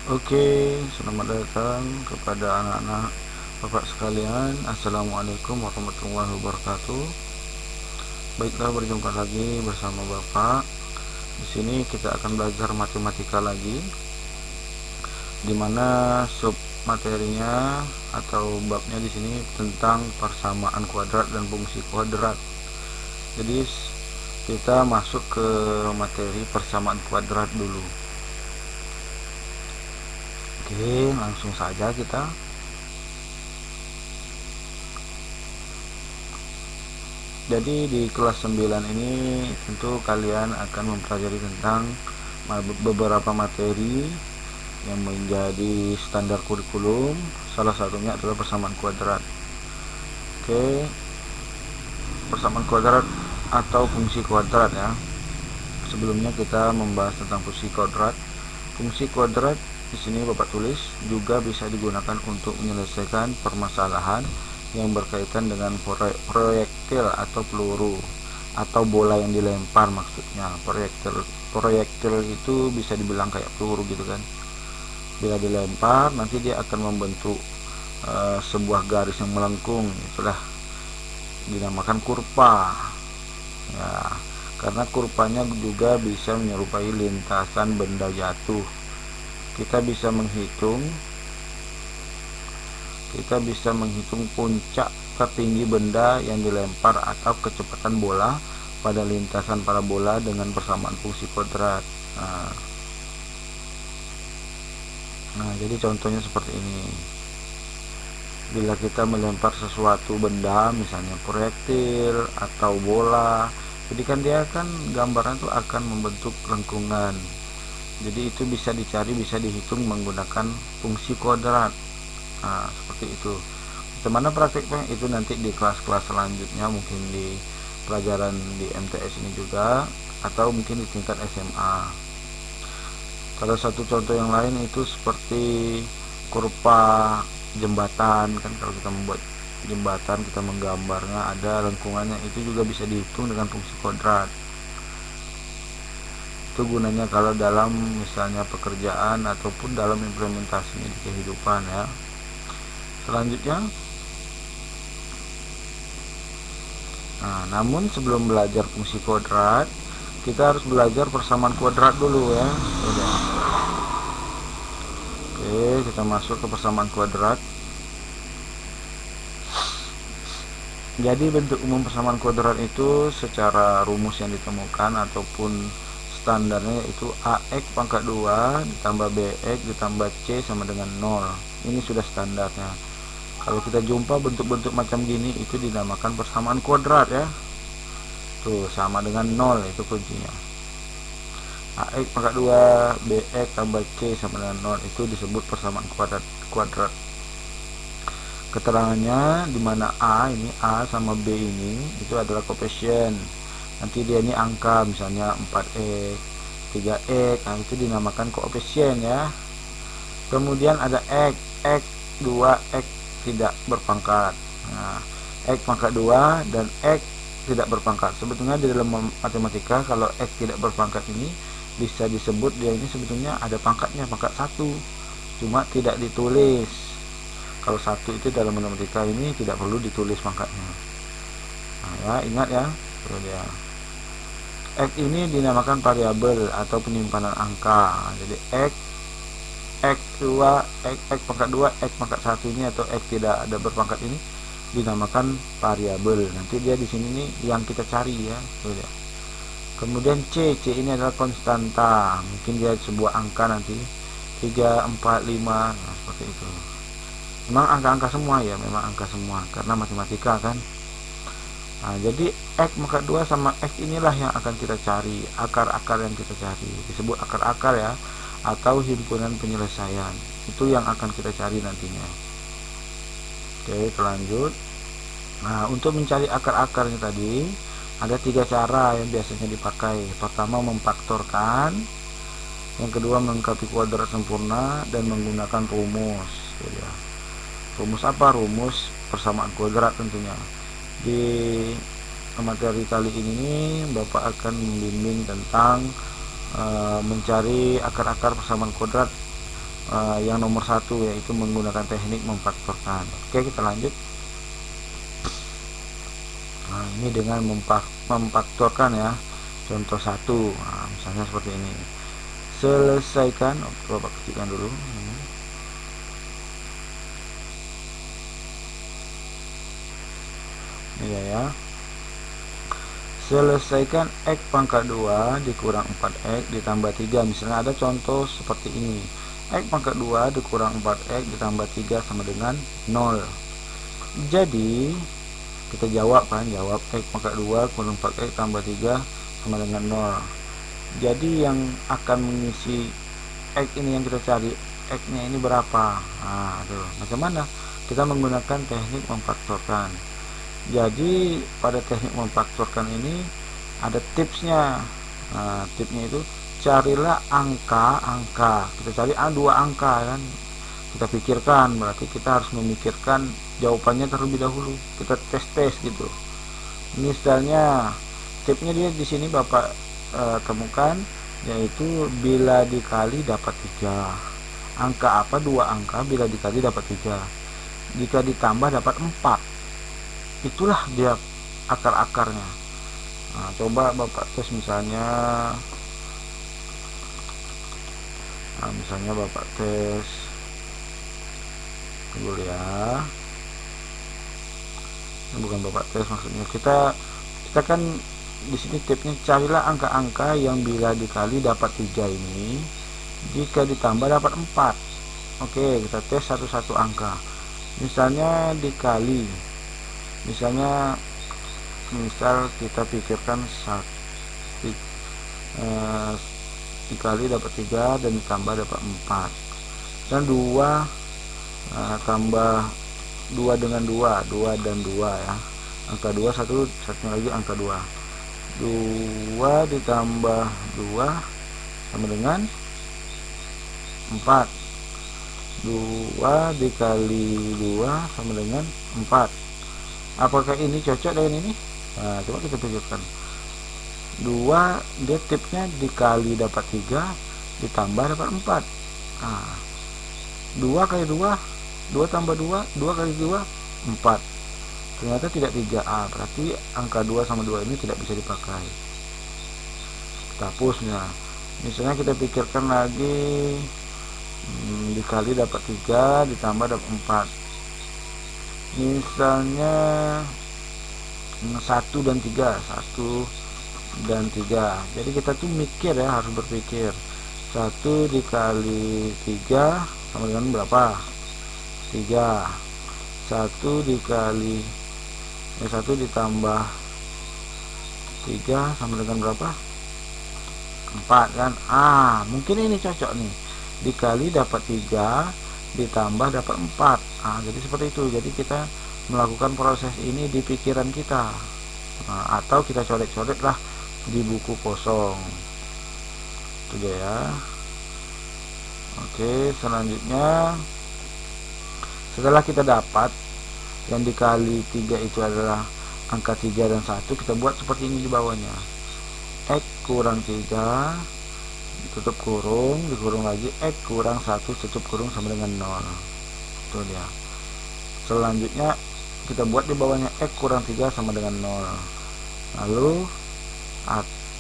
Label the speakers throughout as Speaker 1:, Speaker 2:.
Speaker 1: Oke, selamat datang kepada anak-anak Bapak sekalian. Assalamualaikum warahmatullahi wabarakatuh. Baiklah, berjumpa lagi bersama Bapak. Di sini kita akan belajar matematika lagi, di mana sub materinya atau babnya di sini tentang persamaan kuadrat dan fungsi kuadrat. Jadi kita masuk ke materi persamaan kuadrat dulu. Oke, langsung saja kita. Jadi di kelas 9 ini tentu kalian akan mempelajari tentang beberapa materi yang menjadi standar kurikulum. Salah satunya adalah persamaan kuadrat. Oke, persamaan kuadrat atau fungsi kuadrat ya. Sebelumnya kita membahas tentang fungsi kuadrat. Fungsi kuadrat di sini Bapak tulis juga bisa digunakan untuk menyelesaikan permasalahan yang berkaitan dengan proyektil atau peluru atau bola yang dilempar. Maksudnya proyektil itu bisa dibilang kayak peluru gitu kan. Bila dilempar nanti dia akan membentuk sebuah garis yang melengkung, itulah dinamakan kurva ya, karena kurvanya juga bisa menyerupai lintasan benda jatuh. Kita bisa menghitung puncak tertinggi benda yang dilempar atau kecepatan bola pada lintasan parabola dengan persamaan fungsi kuadrat. Nah, jadi contohnya seperti ini. Bila kita melempar sesuatu benda, misalnya proyektil atau bola, jadi kan dia kan gambaran itu akan membentuk lengkungan. Jadi itu bisa dicari, bisa dihitung menggunakan fungsi kuadrat. Nah, seperti itu. Bagaimana praktiknya itu nanti di kelas-kelas selanjutnya, mungkin di pelajaran di MTS ini juga, atau mungkin di tingkat SMA. Kalau satu contoh yang lain itu seperti kurva jembatan kan, kalau kita membuat jembatan, kita menggambarnya ada lengkungannya, itu juga bisa dihitung dengan fungsi kuadrat. Itu gunanya kalau dalam misalnya pekerjaan ataupun dalam implementasinya di kehidupan ya. Selanjutnya, namun sebelum belajar fungsi kuadrat, kita harus belajar persamaan kuadrat dulu ya. Oke, kita masuk ke persamaan kuadrat. Jadi bentuk umum persamaan kuadrat itu secara rumus yang ditemukan ataupun standarnya itu AX pangkat 2 ditambah BX ditambah C sama dengan 0. Ini sudah standarnya. Kalau kita jumpa bentuk-bentuk macam gini itu dinamakan persamaan kuadrat ya. Tuh, sama dengan 0 itu kuncinya. AX pangkat 2 BX tambah C sama dengan 0 itu disebut persamaan kuadrat. Keterangannya di mana ini A sama B ini itu adalah koefisien. Nanti dia ini angka, misalnya 4x, 3x, nah itu dinamakan koefisien ya. Kemudian ada x 2x tidak berpangkat. Nah, x pangkat 2 dan x tidak berpangkat. Sebetulnya di dalam matematika kalau x tidak berpangkat ini bisa disebut dia ini sebetulnya ada pangkatnya, pangkat 1. Cuma tidak ditulis. Kalau 1 itu dalam matematika ini tidak perlu ditulis pangkatnya. Nah, ya, ingat ya. Dia X ini dinamakan variabel atau penyimpanan angka. Jadi X2, X pangkat 2, X pangkat 1 ini atau X tidak ada berpangkat ini dinamakan variabel. Nanti dia di sini nih yang kita cari ya. Kemudian C ini adalah konstanta. Mungkin dia sebuah angka nanti 3, 4, 5, nah, seperti itu. Memang angka-angka semua ya, memang angka semua karena matematika kan. Nah, jadi X pangkat 2 sama X inilah yang akan kita cari, akar-akar yang kita cari. Disebut akar-akar ya, atau himpunan penyelesaian. Itu yang akan kita cari nantinya. Oke, lanjut. Nah, untuk mencari akar-akarnya tadi, ada 3 cara yang biasanya dipakai. Pertama, memfaktorkan. Yang kedua, melengkapi kuadrat sempurna dan menggunakan rumus. Ya. Rumus apa? Rumus persamaan kuadrat tentunya. Di materi kali ini Bapak akan membimbing tentang mencari akar-akar persamaan kuadrat yang nomor 1, yaitu menggunakan teknik memfaktorkan. Oke, kita lanjut. Nah, ini dengan memfaktorkan ya. Contoh 1, nah, misalnya seperti ini. Selesaikan, coba ketikkan dulu. Iya ya. Selesaikan X pangkat 2 dikurang 4X ditambah 3. Misalnya ada contoh seperti ini. X pangkat 2 dikurang 4X ditambah 3 sama dengan 0. Jadi kita jawab kan, jawab X pangkat 2 kurang 4X tambah 3 sama dengan 0. Jadi yang akan mengisi X ini yang kita cari, X nya ini berapa. Nah, tuh. Macam mana? Kita menggunakan teknik memfaktorkan. Jadi pada teknik memfaktorkan ini ada tipsnya. Nah, tipsnya itu carilah angka-angka. Kita cari dua angka kan. Kita pikirkan, berarti kita harus memikirkan jawabannya terlebih dahulu. Kita tes gitu. Misalnya tipsnya dia di sini Bapak temukan, yaitu bila dikali dapat 3. Angka apa? Dua angka bila dikali dapat 3. Jika ditambah dapat 4. Itulah dia akar-akarnya. Nah, coba Bapak tes misalnya. Nah, misalnya Bapak tes dulu ya. Ini bukan Bapak tes, maksudnya kita kan di sini tipsnya carilah angka-angka yang bila dikali dapat 3 ini, jika ditambah dapat 4. Oke, kita tes satu-satu angka. Misalnya dikali, misal kita pikirkan dikali dapat 3 dan ditambah dapat 4, dan 2 tambah 2 dengan 2 dan 2 ya, angka 2 satunya lagi angka 2 ditambah 2 sama dengan 4. 2 dikali 2 sama dengan 4. Apakah ini cocok dengan ini? Nah, coba kita pikirkan. 2 dia tipsnya dikali dapat 3 ditambah dapat 4. Nah, 2 kali 2, 2 tambah 2, 2 kali 2, 4. Ternyata tidak 3A, berarti angka 2 sama 2 ini tidak bisa dipakai. Kita hapusnya. Misalnya kita pikirkan lagi, dikali dapat 3 ditambah dapat 4. Misalnya 1 dan 3, 1 dan 3. Jadi kita tuh mikir ya, harus berpikir. 1 dikali 3 sama dengan berapa? 3. 1 dikali 1 ditambah 3 sama dengan berapa? 4 kan? Mungkin ini cocok nih. Dikali dapat 3 ditambah dapat 4. Jadi seperti itu. Jadi kita melakukan proses ini di pikiran kita. Atau kita coret-coret lah di buku kosong. Itu dia ya. Oke, selanjutnya setelah kita dapat yang dikali 3 itu adalah angka 3 dan 1, kita buat seperti ini di bawahnya. X kurang 3 tutup kurung, dikurung lagi, X kurang 1 tutup kurung sama dengan 0. Itu dia. Selanjutnya kita buat di bawahnya X kurang 3 sama dengan 0. Lalu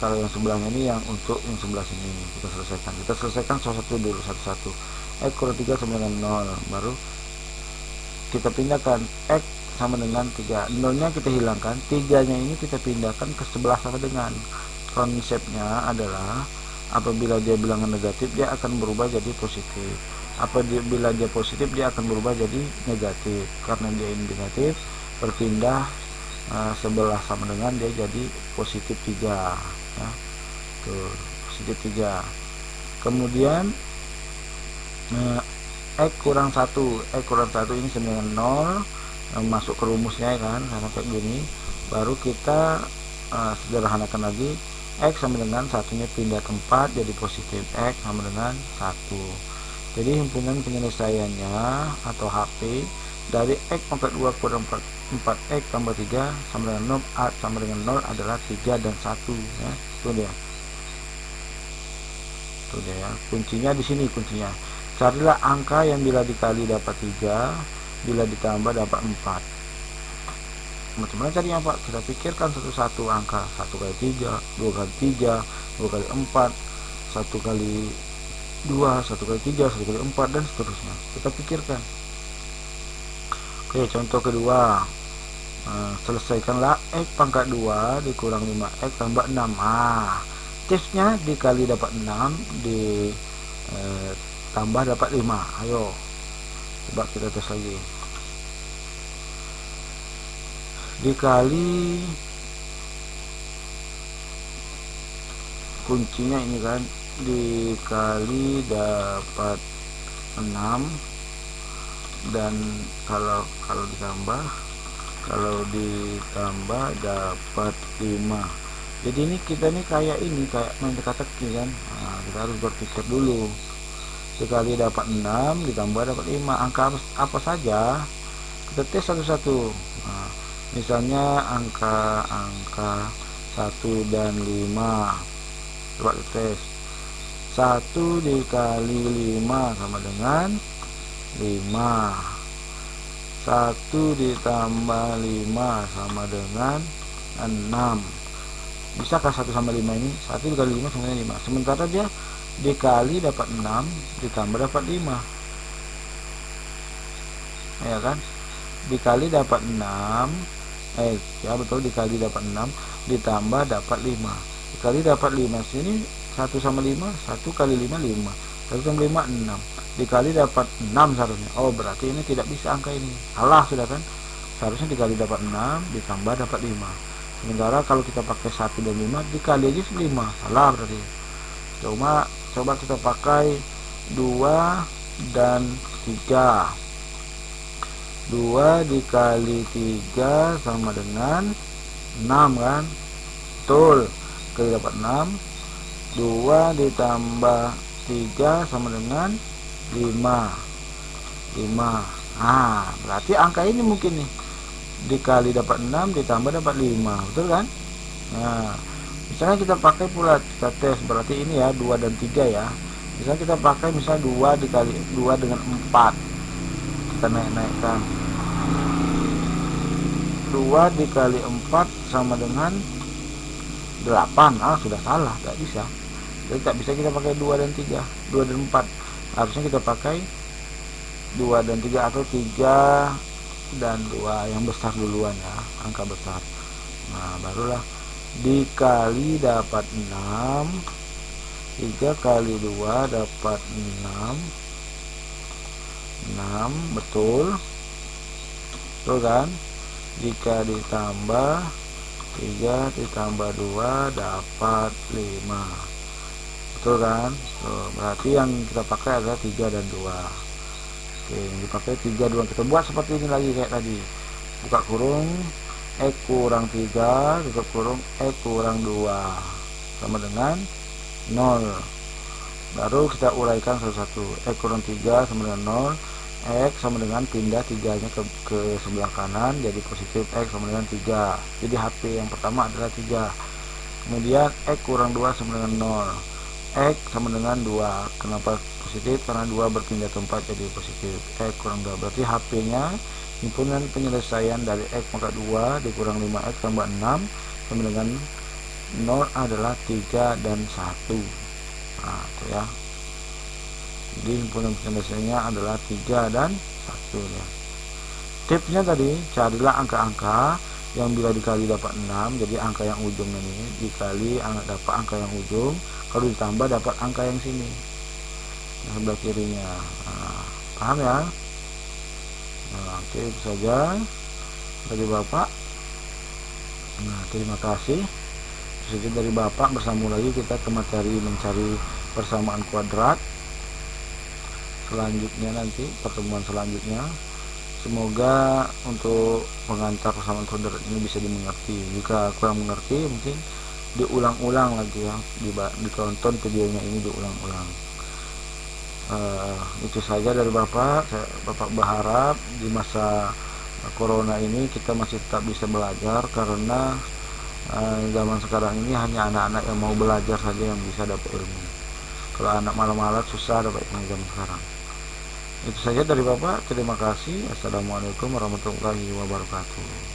Speaker 1: kalau yang sebelahnya ini yang untuk yang sebelah sini kita selesaikan satu-satu dulu, satu-satu. X kurang 3 sama dengan 0, baru kita pindahkan X sama dengan 3. 0 nya kita hilangkan, 3 nya ini kita pindahkan ke sebelah sama dengan. Konsepnya adalah apabila dia bilangan negatif, dia akan berubah jadi positif. Apabila dia positif, dia akan berubah jadi negatif. Karena dia ini negatif, berpindah sebelah sama dengan, dia jadi positif 3 ya. Tuh, positif 3. Kemudian X kurang 1 ini sama dengan 0, masuk ke rumusnya kan, karena kayak gini. Baru kita sederhanakan lagi, X sama dengan satunya pindah ke 4 jadi positif, X sama dengan 1. Jadi himpunan penyelesaiannya atau HP dari X pangkat 2 kurang 4X tambah 3 sama dengan 0, sama dengan 0 adalah 3 dan 1 ya. Itu dia ya. Kuncinya di sini kuncinya. Carilah angka yang bila dikali dapat 3, bila ditambah dapat 4. Macam mana carinya Pak? Kita pikirkan satu-satu angka. 1 kali 3, 2 kali 3, 2 kali 4, 1 kali 2, 1 kali 3, 1 kali 4, dan seterusnya. Kita pikirkan. Oke, contoh kedua. Selesaikanlah X pangkat 2 dikurang 5X tambah 6. Tipsnya dikali dapat 6, tambah dapat 5. Ayo, coba kita tes lagi. Dikali, kuncinya ini kan, dikali dapat 6, dan kalau ditambah dapat 5. Jadi ini kita nih kayak main teka-teki kan. Kita harus berpikir dulu. Dikali dapat 6 ditambah dapat 5, angka apa saja kita tes satu-satu. Misalnya angka 1 dan 5. Coba kita tes. 1 dikali 5 sama dengan 5. 1 ditambah 5 sama dengan 6. Bisakah 1 sama 5 ini? 1 dikali 5 sama dengan 5. Sementara dia dikali dapat 6 ditambah dapat 5. Ya kan? Dikali dapat 6, ya betul, dikali dapat 6 ditambah dapat 5. Dikali dapat 5 sini 1 sama 5, 1 kali 5 5. 1 sama 5 6. Dikali dapat 6 seharusnya. Oh, berarti ini tidak bisa angka ini. Salah sudah kan? Seharusnya dikali dapat 6 ditambah dapat 5. Sementara kalau kita pakai 1 dan 5 dikali aja 5. Salah berarti. Coba kita pakai 2 dan 3. 2 dikali 3 sama dengan 6 kan? Betul. Kali dapat 6. 2 ditambah 3 sama dengan 5. Berarti angka ini mungkin nih. Dikali dapat 6 ditambah dapat 5. Betul kan? Nah, misalnya kita pakai pula, kita tes, berarti ini ya 2 dan 3 ya. Misalnya kita pakai 2 dikali 2 dengan 4. Kita naik-naikkan. 2 dikali 4 sama dengan 8. Sudah salah, tidak bisa. Jadi tak bisa kita pakai 2 dan 3, 2 dan 4. Harusnya kita pakai 2 dan 3 atau 3 dan 2 yang besar duluan ya, angka besar. Nah, barulah dikali dapat 6. 3 kali 2 dapat 6. 6, betul. Betul kan? Jika ditambah 3 ditambah 2 dapat 5. Betul kan? Berarti yang kita pakai adalah 3 dan 2. Oke, dipakai 3, 2. Kita buat seperti ini lagi kayak tadi. Buka kurung, X kurang 3, tutup kurung, X kurang 2 sama dengan 0. Baru kita uraikan satu-satu. X kurang 3 sama dengan 0. X sama dengan pindah 3-nya ke sebelah kanan, jadi positif X sama dengan 3. Jadi HP yang pertama adalah 3. Kemudian X kurang 2 sama dengan 0. X sama dengan 2. Kenapa positif? Karena 2 berpindah tempat jadi positif. X kurang 2. Berarti HP-nya, himpunan penyelesaian dari X pangkat 2 dikurang 5X tambah 6 sama dengan 0 adalah 3 dan 1. Nah, itu ya. Jadi himpunan penyelesaiannya adalah 3 dan 1 ya. Tipsnya tadi, carilah angka-angka yang bila dikali dapat 6. Jadi angka yang ujung ini dikali dapat angka yang ujung, kalau ditambah dapat angka yang sini, yang sebelah kirinya. Paham ya? Oke, itu saja dari Bapak. Terima kasih. Itu dari Bapak. Bersambung lagi kita ke materi mencari persamaan kuadrat selanjutnya, nanti pertemuan selanjutnya. Semoga untuk pengantar persamaan kuadrat ini bisa dimengerti. Jika kurang mengerti, mungkin diulang-ulang lagi ya, ditonton videonya ini diulang-ulang. Itu saja dari Bapak. Bapak berharap di masa corona ini kita masih tetap bisa belajar, karena zaman sekarang ini hanya anak-anak yang mau belajar saja yang bisa dapat ilmu. Kalau anak malas-malas susah dapat ilmu zaman sekarang. Itu saja dari Bapak. Terima kasih. Assalamualaikum warahmatullahi wabarakatuh.